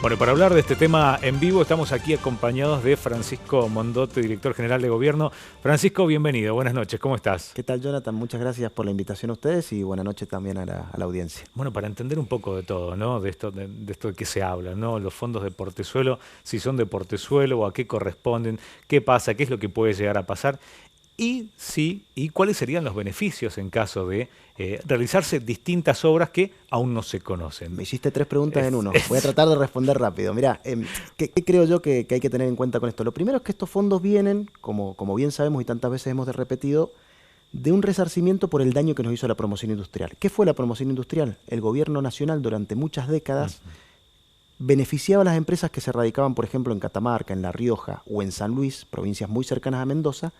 Bueno, para hablar de este tema en vivo estamos aquí acompañados de Francisco Mondote, director general de gobierno. Francisco, bienvenido, buenas noches, ¿cómo estás? ¿Qué tal, Jonathan? Muchas gracias por la invitación a ustedes y buenas noches también a la audiencia. Bueno, para entender un poco de todo, ¿no? De esto de qué se habla, ¿no? Los fondos de Portezuelo, si son de Portezuelo o a qué corresponden, qué pasa, qué es lo que puede llegar a pasar. Y cuáles serían los beneficios en caso de realizarse distintas obras que aún no se Me conocen. hiciste tres preguntas en Es- uno. Voy a es- tratar de responder rápido. Mirá, ¿qué creo yo que hay que tener en cuenta con esto? Lo primero es que estos fondos vienen, como bien sabemos y tantas veces hemos repetido, de un resarcimiento por el daño que nos hizo la promoción industrial. ¿Qué fue la promoción industrial? El gobierno nacional durante muchas décadas Ujú. beneficiaba a las empresas que se radicaban, por ejemplo, en Catamarca, en La Rioja o en San Luis, provincias muy cercanas a Mendoza,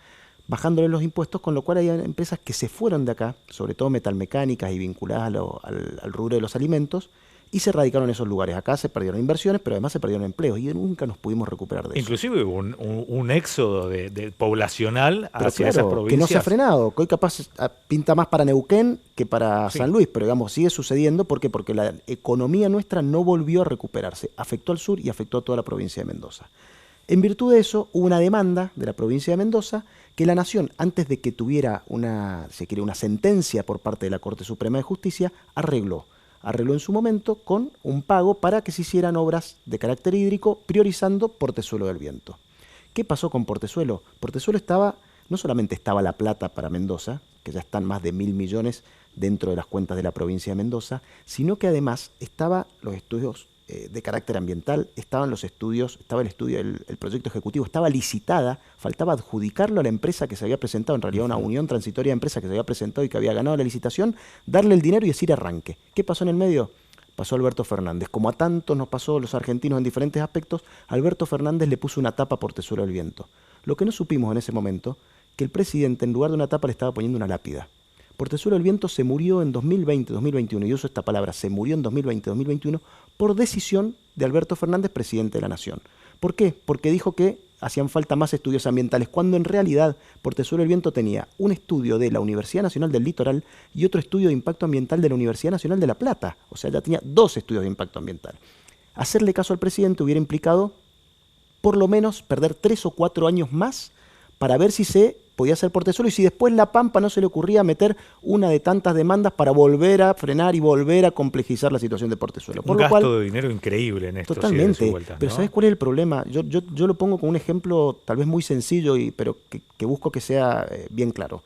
bajándole los impuestos, con lo cual hay empresas que se fueron de acá, sobre todo metalmecánicas y vinculadas al rubro de los alimentos, y se radicaron en esos lugares. Acá se perdieron inversiones, pero además se perdieron empleos y nunca nos pudimos recuperar de eso. Inclusive hubo un éxodo de poblacional Pero hacia esas claro, que no se ha provincias. frenado, que hoy capaz pinta más para Neuquén que para San Sí. Luis, pero digamos, sigue sucediendo. ¿Por qué? Porque la economía nuestra no volvió a recuperarse, afectó al sur y afectó a toda la provincia de Mendoza. En virtud de eso, hubo una demanda de la provincia de Mendoza que la Nación, antes de que tuviera se quiere, una sentencia por parte de la Corte Suprema de Justicia, arregló en su momento con un pago para que se hicieran obras de carácter hídrico, priorizando Portezuelo del Viento. ¿Qué pasó con Portezuelo? Portezuelo no solamente estaba la plata para Mendoza, que ya están más de 1.000 millones dentro de las cuentas de la provincia de Mendoza, sino que además estaban los estudios de carácter ambiental, estaban los estudios, estaba el estudio, el proyecto ejecutivo, estaba licitada, faltaba adjudicarlo a la empresa que se había presentado, en realidad una Ujú. unión transitoria de empresas que se había presentado y que había ganado la licitación, darle el dinero y decir arranque. ¿Qué pasó en el medio? Pasó Alberto Fernández. Como a tantos nos pasó los argentinos en diferentes aspectos, Alberto Fernández le puso una tapa a Portezuelo del Viento. Lo que no supimos en ese momento, que el presidente en lugar de una tapa le estaba poniendo una lápida. Portezuelo del Viento se murió en 2020, 2021, y uso esta palabra, se murió en 2020, 2021, por decisión de Alberto Fernández, presidente de la Nación. ¿Por qué? Porque dijo que hacían falta más estudios ambientales, cuando en realidad Portezuelo del Viento tenía un estudio de la Universidad Nacional del Litoral y otro estudio de impacto ambiental de la Universidad Nacional de La Plata. O sea, ya tenía dos estudios de impacto ambiental. Hacerle caso al presidente hubiera implicado por lo menos perder 3 o 4 años más para ver si se podía hacer Portezuelo y si después La Pampa no se le ocurría meter una de tantas demandas para volver a frenar y volver a complejizar la situación de Portezuelo. Un Por lo cual, gasto de dinero increíble en estos idas y totalmente, vueltas, pero ¿sabes ¿no? cuál es el problema? Yo lo pongo como un ejemplo tal vez muy sencillo, pero que busco que sea bien claro.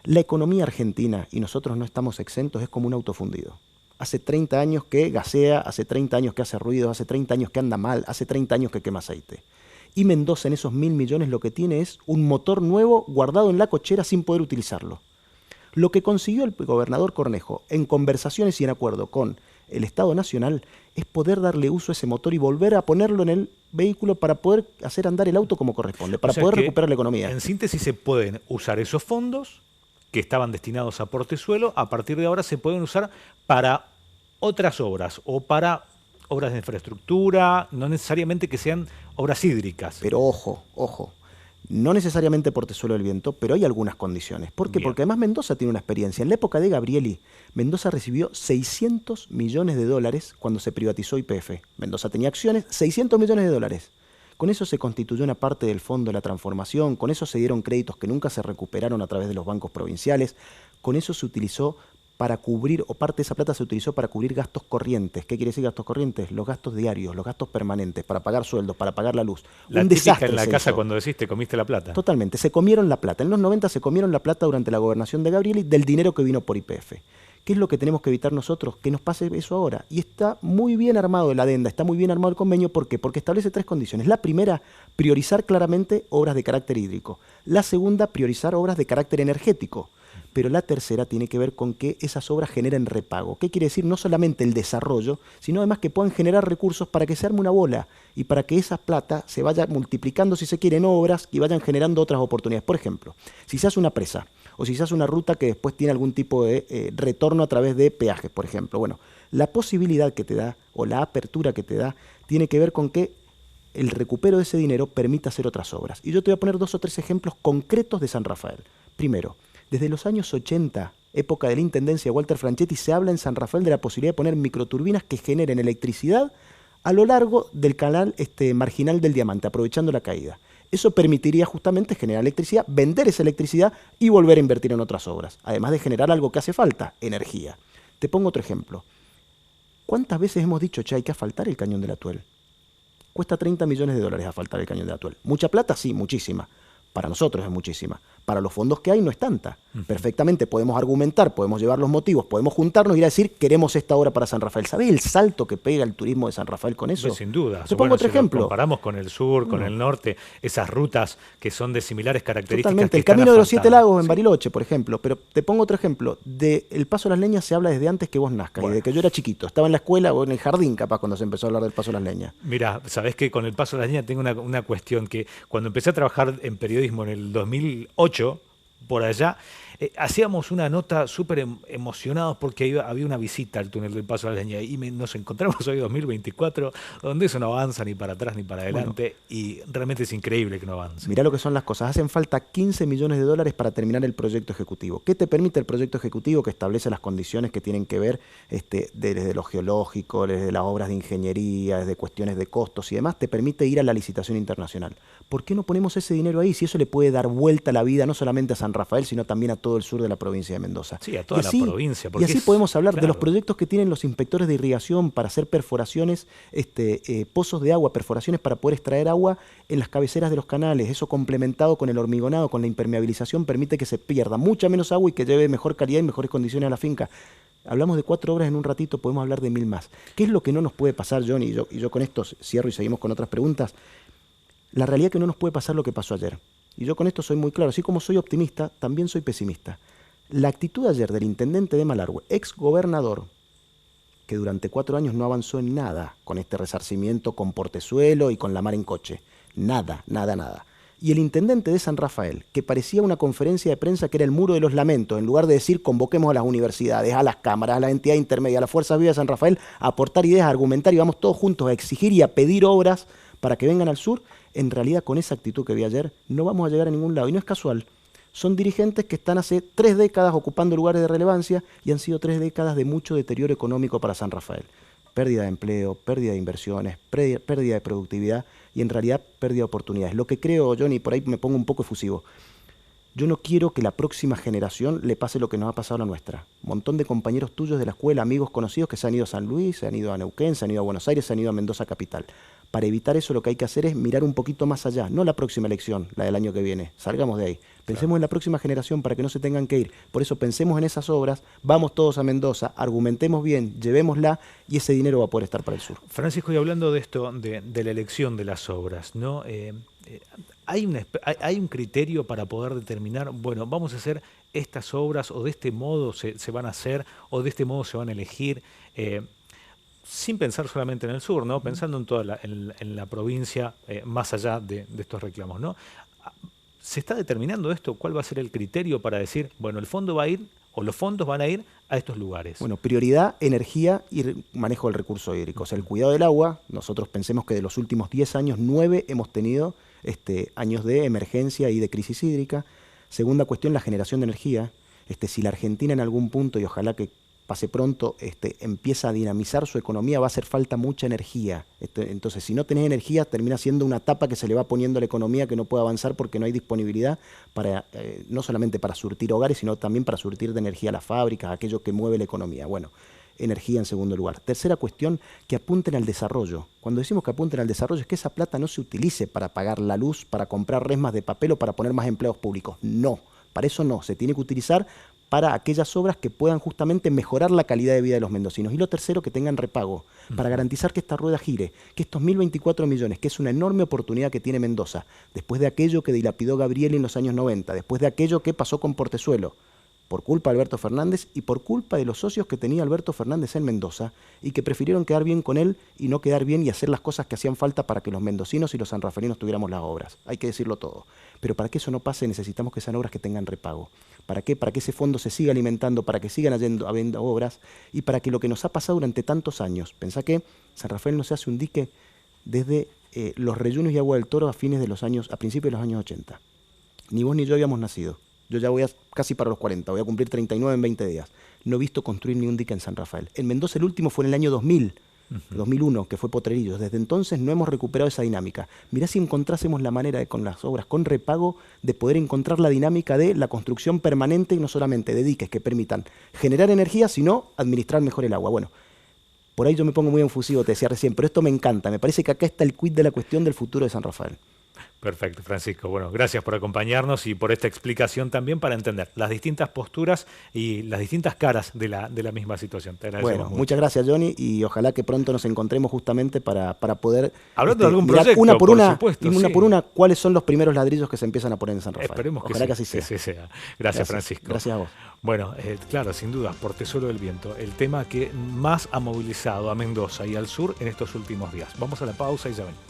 La economía argentina, y nosotros no estamos exentos, es como un auto fundido. Hace 30 años que gasea, hace 30 años que hace ruido, hace 30 años que anda mal, hace 30 años que quema aceite. Y Mendoza en esos 1.000 millones lo que tiene es un motor nuevo guardado en la cochera sin poder utilizarlo. Lo que consiguió el gobernador Cornejo en conversaciones y en acuerdo con el Estado Nacional es poder darle uso a ese motor y volver a ponerlo en el vehículo para poder hacer andar el auto como corresponde, O para sea poder que, recuperar la economía. en síntesis, se pueden usar esos fondos que estaban destinados a Portezuelo, a partir de ahora se pueden usar para otras obras o para obras de infraestructura, no necesariamente que sean obras hídricas. Pero ojo, ojo, no necesariamente Portezuelo del Viento, pero hay algunas condiciones. ¿Por qué? Bien. Porque además Mendoza tiene una experiencia. En la época de Gabrieli, Mendoza recibió 600 millones de dólares cuando se privatizó YPF. Mendoza tenía acciones, 600 millones de dólares. Con eso se constituyó una parte del Fondo de la Transformación, con eso se dieron créditos que nunca se recuperaron a través de los bancos provinciales, con eso se utilizó para cubrir, o parte de esa plata se utilizó para cubrir gastos corrientes. ¿Qué quiere decir gastos corrientes? Los gastos diarios, los gastos permanentes, para pagar sueldos, para pagar la luz. La Un típica en desastre la se casa hizo. cuando decís te comiste la plata. Totalmente, se comieron la plata. En los 90 se comieron la plata durante la gobernación de Gabrieli del dinero que vino por YPF. ¿Qué es lo que tenemos que evitar nosotros? Que nos pase eso ahora. Y está muy bien armado la adenda, está muy bien armado el convenio. ¿Por qué? Porque establece tres condiciones. La primera, priorizar claramente obras de carácter hídrico. La segunda, priorizar obras de carácter energético. Pero la tercera tiene que ver con que esas obras generen repago. ¿Qué quiere decir? No solamente el desarrollo, sino además que puedan generar recursos para que se arme una bola y para que esa plata se vaya multiplicando, si se quiere, en obras y vayan generando otras oportunidades. Por ejemplo, si se hace una presa o si se hace una ruta que después tiene algún tipo de retorno a través de peajes, por ejemplo. Bueno, la posibilidad que te da o la apertura que te da tiene que ver con que el recupero de ese dinero permita hacer otras obras. Y yo te voy a poner 2 o 3 ejemplos concretos de San Rafael. Primero, desde los años 80, época de la intendencia de Walter Franchetti, se habla en San Rafael de la posibilidad de poner microturbinas que generen electricidad a lo largo del canal marginal del Diamante, aprovechando la caída. Eso permitiría justamente generar electricidad, vender esa electricidad y volver a invertir en otras obras, además de generar algo que hace falta, energía. Te pongo otro ejemplo. ¿Cuántas veces hemos dicho, che, hay que asfaltar el Cañón del Atuel? Cuesta 30 millones de dólares asfaltar el Cañón del Atuel. ¿Mucha plata? Sí, muchísima. Para nosotros es muchísima. Para los fondos que hay no es tanta. Perfectamente podemos argumentar, podemos llevar los motivos, podemos juntarnos y ir a decir, queremos esta obra para San Rafael. ¿Sabés el salto que pega el turismo de San Rafael con eso? Pues sin duda. Te pongo otro ejemplo. Si lo comparamos con el sur, con el norte, esas rutas que son de similares características. Totalmente. El Camino de los Siete Lagos en Bariloche, por ejemplo. Pero te pongo otro ejemplo. De El Paso a las Leñas se habla desde antes que vos nazcas. Bueno. Y desde que yo era chiquito. Estaba en la escuela o en el jardín, capaz, cuando se empezó a hablar del Paso a las Leñas. Mira, sabés que con el Paso a las Leñas tengo una cuestión que cuando empecé a trabajar en periodismo en el 2008, por allá, hacíamos una nota súper emocionados porque había una visita al túnel del Paso a la Leña y nos encontramos hoy 2024 donde eso no avanza ni para atrás ni para adelante y realmente es increíble que no avance. Mirá lo que son las cosas. Hacen falta 15 millones de dólares para terminar el proyecto ejecutivo. ¿Qué te permite el proyecto ejecutivo? Que establece las condiciones que tienen que ver desde lo geológico, desde las obras de ingeniería, desde cuestiones de costos y demás. Te permite ir a la licitación internacional. ¿Por qué no ponemos ese dinero ahí si eso le puede dar vuelta a la vida no solamente a San Rafael, sino también a todo el sur de la provincia de Mendoza? Sí, a toda la provincia. Y así podemos hablar de los proyectos que tienen los inspectores de irrigación para hacer perforaciones, pozos de agua, perforaciones para poder extraer agua en las cabeceras de los canales. Eso complementado con el hormigonado, con la impermeabilización, permite que se pierda mucha menos agua y que lleve mejor calidad y mejores condiciones a la finca. Hablamos de 4 obras en un ratito, podemos hablar de 1000 más. ¿Qué es lo que no nos puede pasar, Johnny? Y yo con esto cierro y seguimos con otras preguntas. La realidad es que no nos puede pasar lo que pasó ayer. Y yo con esto soy muy claro. Así como soy optimista, también soy pesimista. La actitud ayer del intendente de Malargüe, ex gobernador, que durante 4 años no avanzó en nada con este resarcimiento con Portezuelo y con la mar en coche. Nada, nada, nada. Y el intendente de San Rafael, que parecía una conferencia de prensa que era el muro de los lamentos, en lugar de decir convoquemos a las universidades, a las cámaras, a la entidad intermedia, a las fuerzas vivas de San Rafael, a aportar ideas, a argumentar y vamos todos juntos a exigir y a pedir obras para que vengan al sur, en realidad con esa actitud que vi ayer no vamos a llegar a ningún lado. Y no es casual. Son dirigentes que están hace 3 décadas ocupando lugares de relevancia y han sido 3 décadas de mucho deterioro económico para San Rafael. Pérdida de empleo, pérdida de inversiones, pérdida de productividad y en realidad pérdida de oportunidades. Lo que creo, Johnny, por ahí me pongo un poco efusivo. Yo no quiero que la próxima generación le pase lo que nos ha pasado a la nuestra. Un montón de compañeros tuyos de la escuela, amigos conocidos que se han ido a San Luis, se han ido a Neuquén, se han ido a Buenos Aires, se han ido a Mendoza capital. Para evitar eso lo que hay que hacer es mirar un poquito más allá, no la próxima elección, la del año que viene, salgamos de ahí. Pensemos en la próxima generación para que no se tengan que ir. Por eso pensemos en esas obras, vamos todos a Mendoza, argumentemos bien, llevémosla y ese dinero va a poder estar para el sur. Francisco, y hablando de esto, de la elección de las obras, ¿no? ¿Hay un criterio para poder determinar, bueno, vamos a hacer estas obras o de este modo se van a hacer o de este modo se van a elegir? Sin pensar solamente en el sur, ¿no? Pensando en toda en la provincia, más allá de estos reclamos, ¿no? ¿Se está determinando esto? ¿Cuál va a ser el criterio para decir, bueno, el fondo va a ir o los fondos van a ir a estos lugares? Bueno, prioridad, energía y manejo del recurso hídrico. O sea, el cuidado del agua, nosotros pensemos que de los últimos 10 años, 9 hemos tenido años de emergencia y de crisis hídrica. Segunda cuestión, la generación de energía. Si la Argentina en algún punto, y ojalá que pase pronto, empieza a dinamizar su economía, va a hacer falta mucha energía. Entonces, si no tenés energía, termina siendo una tapa que se le va poniendo a la economía que no puede avanzar porque no hay disponibilidad para no solamente para surtir hogares, sino también para surtir de energía a las fábricas, aquello que mueve la economía. Bueno, energía en segundo lugar. Tercera cuestión, que apunten al desarrollo. Cuando decimos que apunten al desarrollo es que esa plata no se utilice para pagar la luz, para comprar resmas de papel o para poner más empleados públicos. No, para eso no. Se tiene que utilizar para aquellas obras que puedan justamente mejorar la calidad de vida de los mendocinos. Y lo tercero, que tengan repago, para garantizar que esta rueda gire, que estos 1.024 millones, que es una enorme oportunidad que tiene Mendoza, después de aquello que dilapidó Gabriel en los años 90, después de aquello que pasó con Portezuelo, por culpa de Alberto Fernández y por culpa de los socios que tenía Alberto Fernández en Mendoza y que prefirieron quedar bien con él y no quedar bien y hacer las cosas que hacían falta para que los mendocinos y los sanrafalinos tuviéramos las obras. Hay que decirlo todo. Pero para que eso no pase necesitamos que sean obras que tengan repago. ¿Para qué? Para que ese fondo se siga alimentando, para que sigan habiendo obras y para que lo que nos ha pasado durante tantos años, pensá que San Rafael no se hace un dique desde los reyunos y Agua del Toro a principios de los años 80. Ni vos ni yo habíamos nacido. Yo ya voy casi para los 40, voy a cumplir 39 en 20 días. No he visto construir ni un dique en San Rafael. En Mendoza el último fue en el año 2000. 2001, que fue Potrerillos. Desde entonces no hemos recuperado esa dinámica. Mirá si encontrásemos la manera con las obras con repago de poder encontrar la dinámica de la construcción permanente y no solamente de diques que permitan generar energía, sino administrar mejor el agua. Bueno, por ahí yo me pongo muy enfusivo, te decía recién, pero esto me encanta. Me parece que acá está el quid de la cuestión del futuro de San Rafael. Perfecto, Francisco. Bueno, gracias por acompañarnos y por esta explicación también para entender las distintas posturas y las distintas caras de la misma situación. Te agradecemos Bueno, mucho. muchas gracias, Johnny, y ojalá que pronto nos encontremos justamente para poder Hablando de algún mirar proyecto, una por una, supuesto, y una sí. por una, cuáles son los primeros ladrillos que se empiezan a poner en San Rafael. Esperemos que, ojalá sí, que así sea. sí sea. Gracias, Francisco. Gracias a vos. Bueno, claro, sin duda, Portezuelo del Viento, el tema que más ha movilizado a Mendoza y al sur en estos últimos días. Vamos a la pausa y ya venimos.